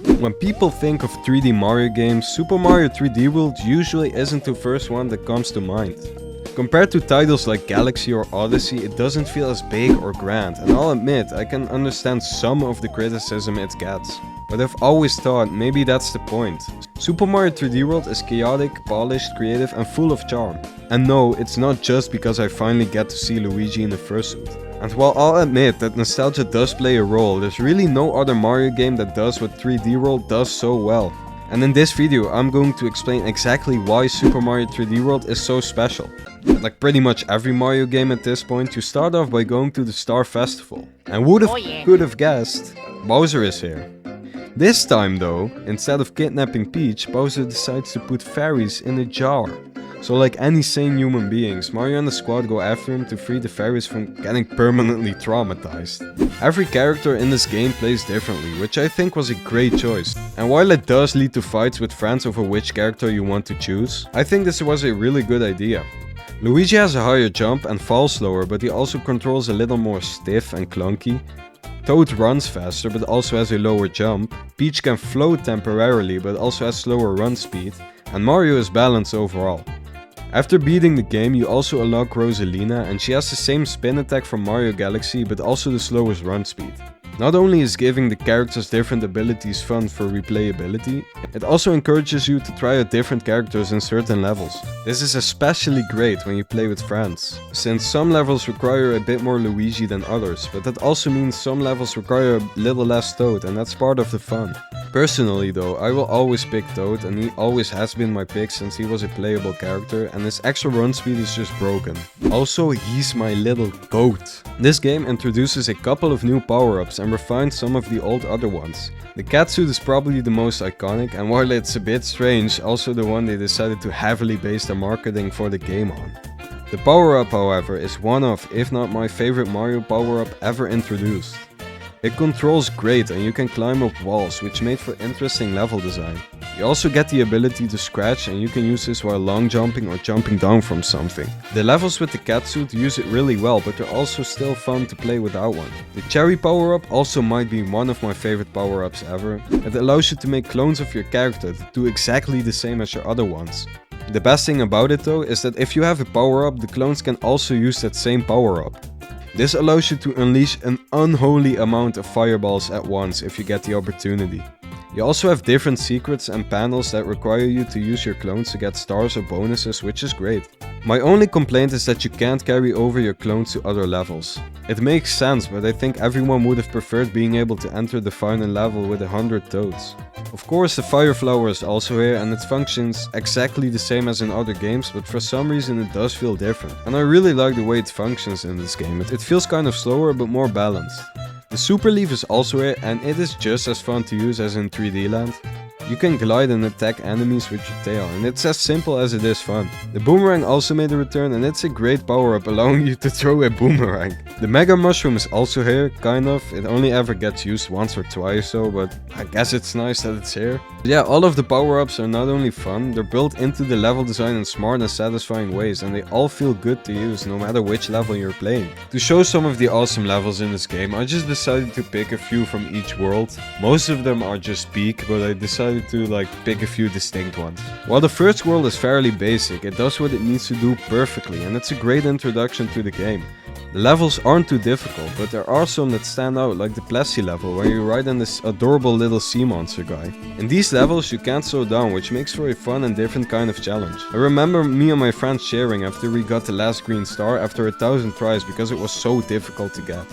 When people think of 3D Mario games, Super Mario 3D World usually isn't the first one that comes to mind. Compared to titles like Galaxy or Odyssey, it doesn't feel as big or grand, and I'll admit I can understand some of the criticism it gets. But I've always thought maybe that's the point. Super Mario 3D World is chaotic, polished, creative and full of charm. And no, it's not just because I finally get to see Luigi in the fursuit. And while I'll admit that nostalgia does play a role, there's really no other Mario game that does what 3D World does so well. And in this video I'm going to explain exactly why Super Mario 3D World is so special. Like pretty much every Mario game at this point, you start off by going to the Star Festival. And could have guessed, Bowser is here. This time though, instead of kidnapping Peach, Bowser decides to put fairies in a jar. So like any sane human beings, Mario and the squad go after him to free the fairies from getting permanently traumatized. Every character in this game plays differently, which I think was a great choice. And while it does lead to fights with friends over which character you want to choose, I think this was a really good idea. Luigi has a higher jump and falls slower, but he also controls a little more stiff and clunky. Toad runs faster but also has a lower jump. Peach can float temporarily but also has slower run speed. And Mario is balanced overall. After beating the game, you also unlock Rosalina, and she has the same spin attack from Mario Galaxy but also the slowest run speed. Not only is giving the characters different abilities fun for replayability, it also encourages you to try out different characters in certain levels. This is especially great when you play with friends, since some levels require a bit more Luigi than others, but that also means some levels require a little less Toad, and that's part of the fun. Personally though, I will always pick Toad, and he always has been my pick since he was a playable character and his extra run speed is just broken. Also, he's my little goat. This game introduces a couple of new power-ups and refines some of the old other ones. The catsuit is probably the most iconic, and while it's a bit strange, also the one they decided to heavily base their marketing for the game on. The power-up, however, is one of, if not my favorite Mario power-up ever introduced. It controls great and you can climb up walls, which made for interesting level design. You also get the ability to scratch, and you can use this while long jumping or jumping down from something. The levels with the catsuit use it really well, but they're also still fun to play without one. The cherry power-up also might be one of my favorite power-ups ever. It allows you to make clones of your character that do exactly the same as your other ones. The best thing about it though is that if you have a power-up, the clones can also use that same power-up. This allows you to unleash an unholy amount of fireballs at once if you get the opportunity. You also have different secrets and panels that require you to use your clones to get stars or bonuses, which is great. My only complaint is that you can't carry over your clones to other levels. It makes sense, but I think everyone would have preferred being able to enter the final level with 100 Toads. Of course, the Fire Flower is also here and it functions exactly the same as in other games, but for some reason it does feel different. And I really like the way it functions in this game. It feels kind of slower but more balanced. The Super Leaf is also here and it is just as fun to use as in 3D Land. You can glide and attack enemies with your tail, and it's as simple as it is fun. The boomerang also made a return, and it's a great power-up allowing you to throw a boomerang. The Mega Mushroom is also here, kind of. It only ever gets used once or twice though, but I guess it's nice that it's here. But yeah, all of the power-ups are not only fun, they're built into the level design in smart and satisfying ways, and they all feel good to use no matter which level you're playing. To show some of the awesome levels in this game, I just decided to pick a few from each world. Most of them are just peak, but I decided to pick a few distinct ones. While the first world is fairly basic, it does what it needs to do perfectly, and it's a great introduction to the game. The levels aren't too difficult, but there are some that stand out, like the Plessy level, where you ride on this adorable little sea monster guy. In these levels you can't slow down, which makes for a fun and different kind of challenge. I remember me and my friends sharing after we got the last green star after 1000 tries because it was so difficult to get.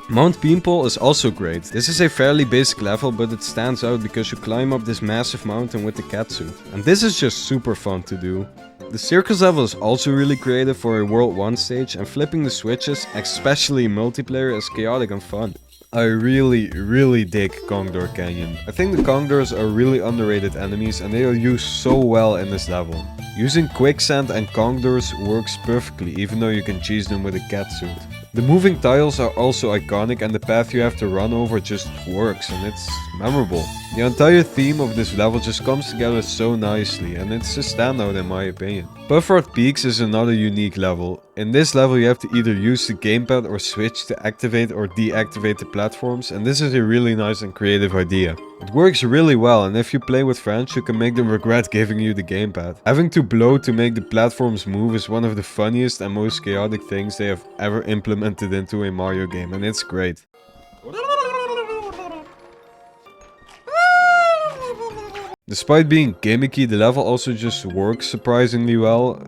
Mount Beanpole is also great. This is a fairly basic level, but it stands out because you climb up this massive mountain with the catsuit. And this is just super fun to do. The circus level is also really creative for a World 1 stage, and flipping the switches, especially in multiplayer, is chaotic and fun. I really dig Kongdor Canyon. I think the Kongdors are really underrated enemies and they are used so well in this level. Using quicksand and Kongdors works perfectly, even though you can cheese them with a catsuit. The moving tiles are also iconic and the path you have to run over just works and it's memorable. The entire theme of this level just comes together so nicely and it's a standout in my opinion. Buffard Peaks is another unique level. In this level you have to either use the gamepad or switch to activate or deactivate the platforms, and this is a really nice and creative idea. It works really well, and if you play with friends you can make them regret giving you the gamepad. Having to blow to make the platforms move is one of the funniest and most chaotic things they have ever implemented into a Mario game, and it's great. Despite being gimmicky, the level also just works surprisingly well.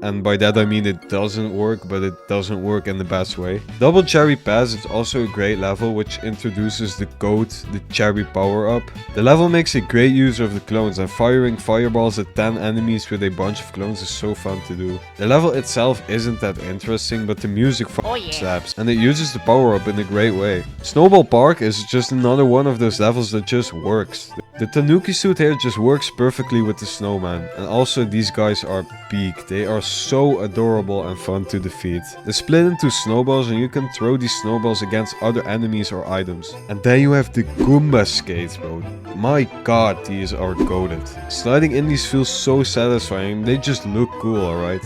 And by that I mean it doesn't work, but it doesn't work in the best way. Double Cherry Pass is also a great level which introduces the goat, the cherry power up. The level makes a great use of the clones, and firing fireballs at 10 enemies with a bunch of clones is so fun to do. The level itself isn't that interesting, but the music slaps, and it uses the power up in a great way. Snowball Park is just another one of those levels that just works. The Tanuki suit here just works perfectly with the snowman, and also these guys are peak. They are so adorable and fun to defeat. They split into snowballs and you can throw these snowballs against other enemies or items. And then you have the Goomba skates, bro. My god, these are goated. Sliding in these feels so satisfying, they just look cool, alright?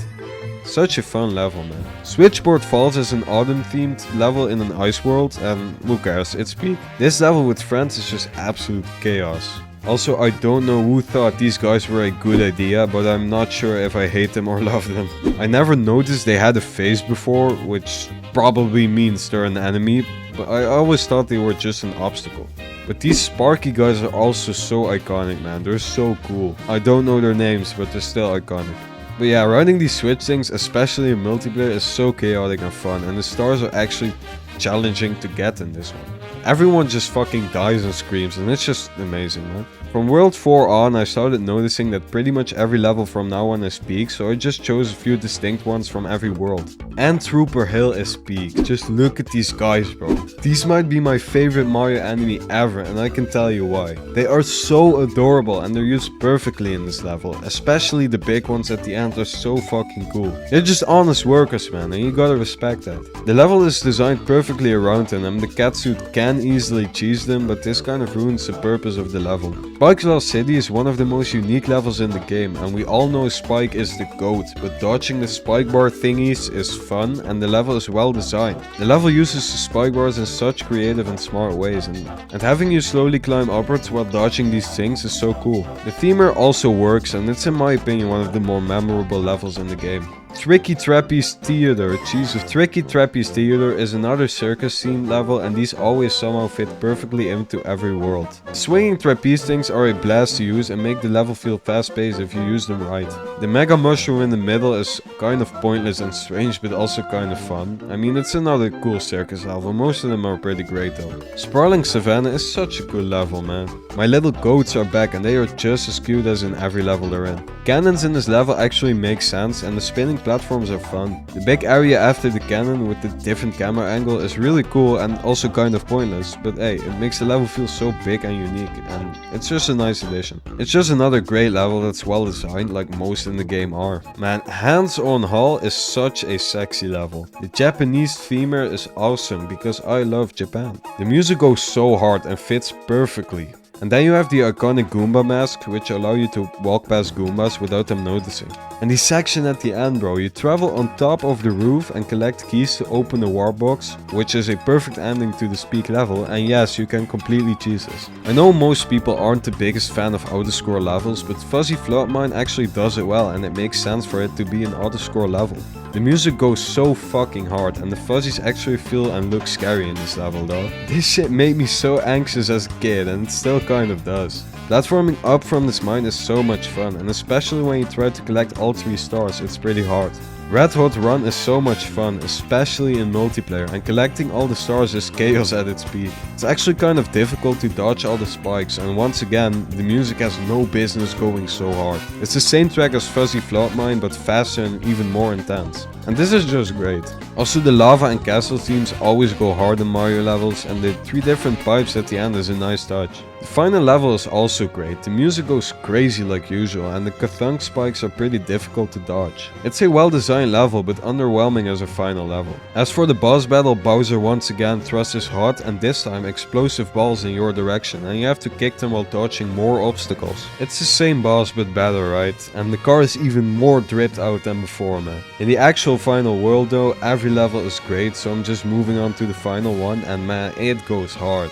Such a fun level, man. Switchboard Falls is an autumn themed level in an ice world, and who cares, it's peak. This level with friends is just absolute chaos. Also, I don't know who thought these guys were a good idea, but I'm not sure if I hate them or love them. I never noticed they had a face before, which probably means they're an enemy, but I always thought they were just an obstacle. But these Sparky guys are also so iconic, man. They're so cool. I don't know their names, but they're still iconic. But yeah, riding these switch things, especially in multiplayer, is so chaotic and fun, and the stars are actually challenging to get in this one. Everyone just fucking dies and screams, and it's just amazing, man. From World 4 on, I started noticing that pretty much every level from now on is peak, so I just chose a few distinct ones from every world. And Trooper Hill is peak. Just look at these guys, bro. These might be my favorite Mario enemy ever, and I can tell you why. They are so adorable, and they're used perfectly in this level. Especially the big ones at the end are so fucking cool. They're just honest workers, man, and you gotta respect that. The level is designed perfectly around them, and the catsuit can easily cheese them, but this kind of ruins the purpose of the level. Spike's Lost City is one of the most unique levels in the game, and we all know Spike is the GOAT, but dodging the spike bar thingies is fun, and the level is well designed. The level uses the spike bars in such creative and smart ways, and having you slowly climb upwards while dodging these things is so cool. The themer also works, and it's in my opinion one of the more memorable levels in the game. Tricky Trapeze Theater. Jesus, Tricky Trapeze Theater is another circus scene level, and these always somehow fit perfectly into every world. Swinging trapeze things are a blast to use and make the level feel fast paced if you use them right. The Mega Mushroom in the middle is kind of pointless and strange, but also kind of fun. I mean, it's another cool circus level, most of them are pretty great though. Sprawling Savannah is such a cool level, man. My little goats are back and they are just as cute as in every level they're in. Cannons in this level actually make sense, and the spinning platforms are fun. The big area after the cannon with the different camera angle is really cool and also kind of pointless, but hey, it makes the level feel so big and unique, and it's just a nice addition. It's just another great level that's well designed, like most in the game are. Man, Hands on Hall is such a sexy level. The Japanese themer is awesome because I love Japan. The music goes so hard and fits perfectly. And then you have the iconic Goomba masks, which allow you to walk past Goombas without them noticing. And the section at the end, bro, you travel on top of the roof and collect keys to open the warp box, which is a perfect ending to this peak level, and yes, you can completely cheese this. I know most people aren't the biggest fan of auto-score levels, but Fuzzy Float Mine actually does it well, and it makes sense for it to be an auto-score level. The music goes so fucking hard, and the fuzzies actually feel and look scary in this level though. This shit made me so anxious as a kid, and it still kind of does. Platforming up from this mine is so much fun, and especially when you try to collect all 3 stars, it's pretty hard. Red Hot Run is so much fun, especially in multiplayer, and collecting all the stars is chaos at its peak. It's actually kind of difficult to dodge all the spikes, and once again, the music has no business going so hard. It's the same track as Fuzzy Float Mine, but faster and even more intense. And this is just great. Also, the lava and castle themes always go hard in Mario levels, and the 3 different pipes at the end is a nice touch. The final level is also great, the music goes crazy like usual and the kathunk spikes are pretty difficult to dodge. It's a well designed level but underwhelming as a final level. As for the boss battle, Bowser once again thrusts his hot and this time explosive balls in your direction and you have to kick them while dodging more obstacles. It's the same boss but better, right? And the car is even more dripped out than before, man. In the actual final world though, every level is great, so I'm just moving on to the final one and man, it goes hard.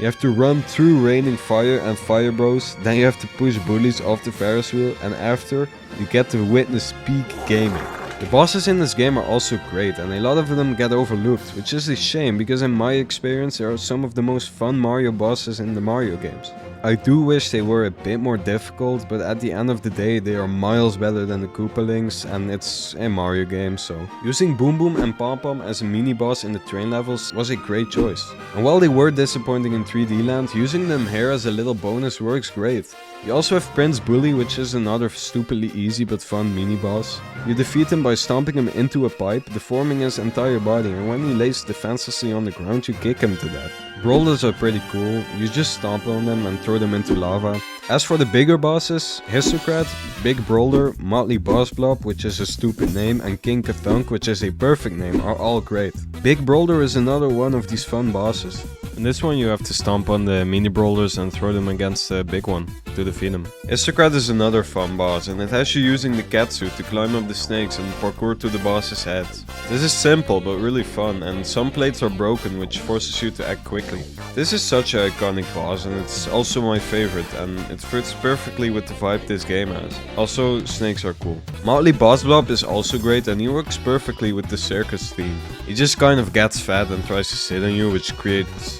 You have to run through raining fire and fire bros, then you have to push bullies off the Ferris wheel, and after, you get to witness peak gaming. The bosses in this game are also great and a lot of them get overlooked, which is a shame because in my experience they are some of the most fun Mario bosses in the Mario games. I do wish they were a bit more difficult, but at the end of the day they are miles better than the Koopalings and it's a Mario game, so. Using Boom Boom and Pom Pom as a mini boss in the train levels was a great choice. And while they were disappointing in 3D land, using them here as a little bonus works great. You also have Prince Bully, which is another stupidly easy but fun mini boss. You defeat him by stomping him into a pipe, deforming his entire body, and when he lays defenselessly on the ground you kick him to death. Brawlers are pretty cool, you just stomp on them and throw them into lava. As for the bigger bosses, Histocrat, Big Brawler, Motley Boss Blob, which is a stupid name, and King Kathunk, which is a perfect name, are all great. Big Brawler is another one of these fun bosses. In this one you have to stomp on the mini brawlers and throw them against the big one to defeat them. Histocrat is another fun boss and it has you using the catsuit to climb up the snakes and parkour to the boss's head. This is simple but really fun and some plates are broken which forces you to act quickly. This is such an iconic boss and it's also my favorite and it fits perfectly with the vibe this game has. Also, snakes are cool. Motley Boss Blob is also great and he works perfectly with the circus theme. He just kind of gets fat and tries to sit on you, which creates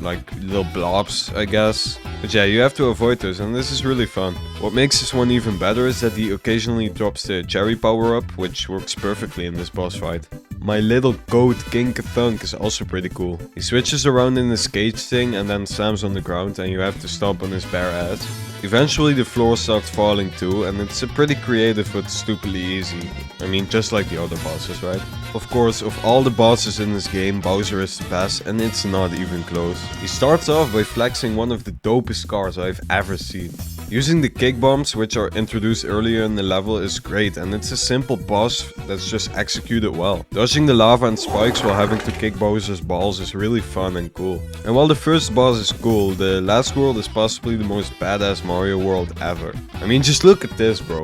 like little blobs, I guess. But yeah, you have to avoid those and this is really fun. What makes this one even better is that he occasionally drops the cherry power up, which works perfectly in this boss fight. My little goat King Kathunk is also pretty cool. He switches around in this cage thing and then slams on the ground and you have to stomp on his bare ass. Eventually the floor starts falling too and it's a pretty creative but stupidly easy. I mean, just like the other bosses, right? Of course, of all the bosses in this game, Bowser is the best and it's not even close. He starts off by flexing one of the dopest cars I've ever seen. Using the kick bombs, which are introduced earlier in the level, is great and it's a simple boss that's just executed well. Dodging the lava and spikes while having to kick Bowser's balls is really fun and cool. And while the first boss is cool, the last world is possibly the most badass Mario world ever. I mean, just look at this, bro.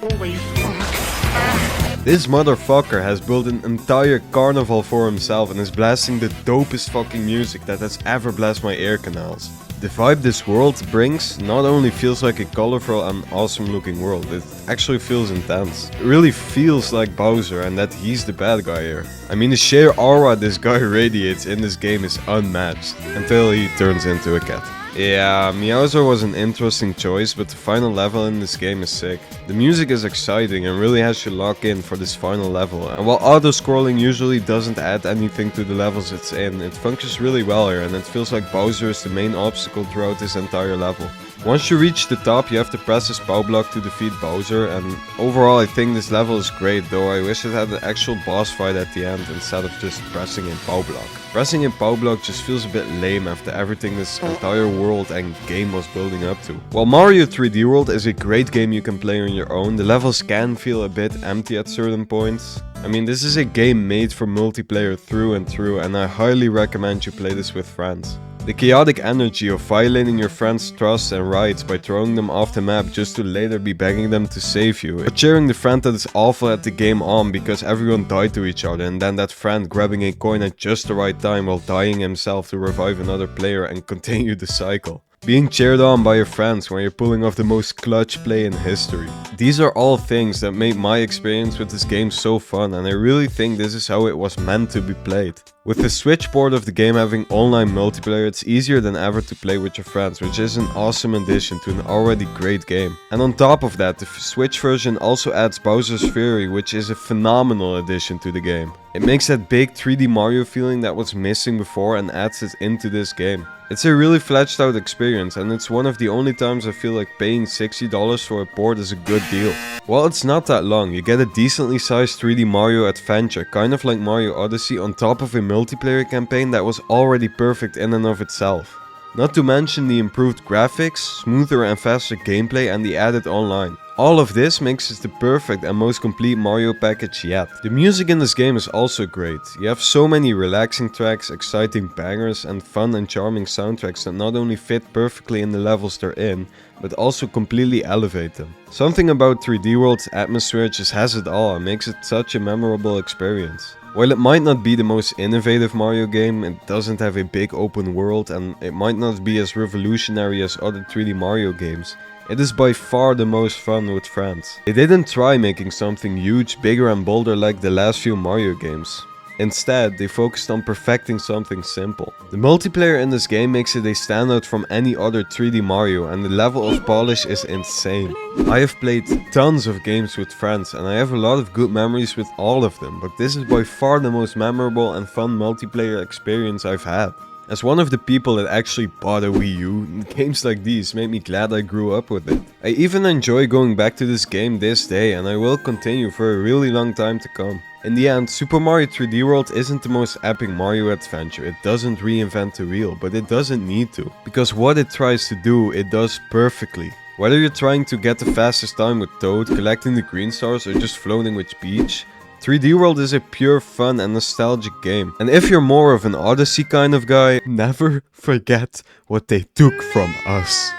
Holy fuck. This motherfucker has built an entire carnival for himself and is blasting the dopest fucking music that has ever blessed my ear canals. The vibe this world brings not only feels like a colorful and awesome looking world, it actually feels intense. It really feels like Bowser and that he's the bad guy here. I mean, the sheer aura this guy radiates in this game is unmatched, until he turns into a cat. Yeah, Meowser was an interesting choice, but the final level in this game is sick. The music is exciting and really has you lock in for this final level, and while auto-scrolling usually doesn't add anything to the levels it's in, it functions really well here and it feels like Bowser is the main obstacle throughout this entire level. Once you reach the top, you have to press this POW block to defeat Bowser, and overall I think this level is great, though I wish it had an actual boss fight at the end instead of just pressing a POW block. Pressing a POW block just feels a bit lame after everything this entire world and game was building up to. While Mario 3D World is a great game you can play on your own, the levels can feel a bit empty at certain points. I mean, this is a game made for multiplayer through and through, and I highly recommend you play this with friends. The chaotic energy of violating your friend's trust and rights by throwing them off the map just to later be begging them to save you, or cheering the friend that is awful at the game on because everyone died to each other, and then that friend grabbing a coin at just the right time while dying himself to revive another player and continue the cycle. Being cheered on by your friends when you're pulling off the most clutch play in history. These are all things that made my experience with this game so fun, and I really think this is how it was meant to be played. With the Switch port of the game having online multiplayer, it's easier than ever to play with your friends, which is an awesome addition to an already great game. And on top of that, the Switch version also adds Bowser's Fury, which is a phenomenal addition to the game. It makes that big 3D Mario feeling that was missing before and adds it into this game. It's a really fleshed out experience, and it's one of the only times I feel like paying $60 for a port is a good deal. While it's not that long, you get a decently sized 3D Mario adventure, kind of like Mario Odyssey, on top of a multiplayer campaign that was already perfect in and of itself. Not to mention the improved graphics, smoother and faster gameplay and the added online. All of this makes it the perfect and most complete Mario package yet. The music in this game is also great. You have so many relaxing tracks, exciting bangers and fun and charming soundtracks that not only fit perfectly in the levels they're in, but also completely elevate them. Something about 3D World's atmosphere just has it all and makes it such a memorable experience. While it might not be the most innovative Mario game, it doesn't have a big open world and it might not be as revolutionary as other 3D Mario games, it is by far the most fun with friends. They didn't try making something huge, bigger and bolder like the last few Mario games. Instead, they focused on perfecting something simple. The multiplayer in this game makes it a standout from any other 3D Mario and the level of polish is insane. I have played tons of games with friends and I have a lot of good memories with all of them, but this is by far the most memorable and fun multiplayer experience I've had. As one of the people that actually bought a Wii U, games like these made me glad I grew up with it. I even enjoy going back to this game this day and I will continue for a really long time to come. In the end, Super Mario 3D World isn't the most epic Mario adventure, it doesn't reinvent the wheel, but it doesn't need to. Because what it tries to do, it does perfectly. Whether you're trying to get the fastest time with Toad, collecting the green stars or just floating with Peach, 3D World is a pure fun and nostalgic game. And if you're more of an Odyssey kind of guy, never forget what they took from us.